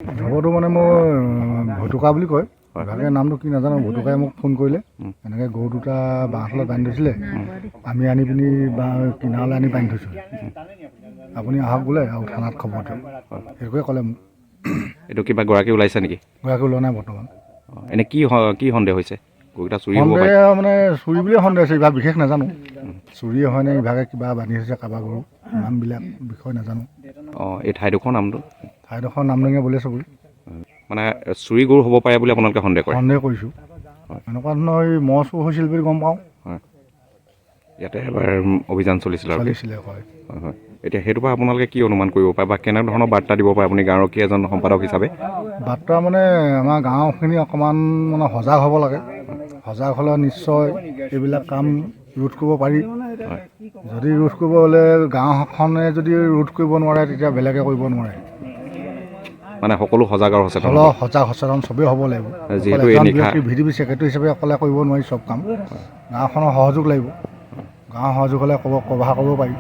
খবৰটো মানে মই ভটুকা বুলি কয়, ভালকৈ নামটো কি নাজানো। ভটুকাই মোক ফোন কৰিলে, এনেকৈ গৰু দুটা বাঁহতলত বান্ধি থৈছিলে, আমি আনি পিনি কিনাৰলৈ আনি বান্ধি থৈছোঁ, আপুনি আহক বোলে আৰু থানাত খবৰ দিয়ক, সেইটোকে ক'লে মোক। এইটো কিবা গৰাকী ওলাইছে নেকি? গৰাকী ওলোৱা নাই বৰ্তমান। এনে কি সন্দেহ হৈছে? গৰুকেইটা চুৰি হ'ব পাৰে? সন্দেহ মানে চুৰি বুলিয়ে সন্দেহ আছে, ইভাগ বিশেষ নাজানো। চুৰি হয়নে ইভাগে কিবা বান্ধি থৈছে কাৰোবাৰ গৰু, নামবিলাক বিষয়ে নাজানো। এই ঠাইডোখৰ নামটো? ঠাইডোখৰ নামডঙীয়া বোলে চবৰি। মানে চুৰি গৰু হ'ব পাৰে বুলি আপোনালোকে সন্দেহ কৰে? সন্দেহ কৰিছোঁ। এনেকুৱা ধৰণৰ এই মহ চুৰ হৈছিল বুলি গম পাওঁ। হয়, ইয়াতে এবাৰ অভিযান চলিছিলে আৰু হয়। হয়। এতিয়া সেইটোৰ পৰা আপোনালোকে কি অনুমান কৰিব পাৰে বা কেনেধৰণৰ বাৰ্তা দিব পাৰে আপুনি গাঁৱৰ এজন সম্পাদক হিচাপে? বাৰ্তা মানে আমাৰ গাঁওখিনি অকণমান মানে সজাগ হ'ব লাগে। সজাগ হ'লে নিশ্চয় এইবিলাক কাম ৰোধ কৰিব পাৰি। যদি ৰোধ কৰিব হ'লে গাঁওখনে যদি ৰোধ কৰিব নোৱাৰে, তেতিয়া বেলেগে কৰিব নোৱাৰে। মানে সকলো সজাগ আৰু সচেতন সজাগ সচেতন চবেই হ'ব লাগিব। যিহেতু এই নিশা ভিডিপি ছেক্ৰেটাৰী হিচাপে অকলে কৰিব নোৱাৰি চব কাম, গাঁওখনৰ সহযোগ লাগিব। গাঁৱৰ সহযোগ হ'লে কভাৰ কৰিব পাৰি।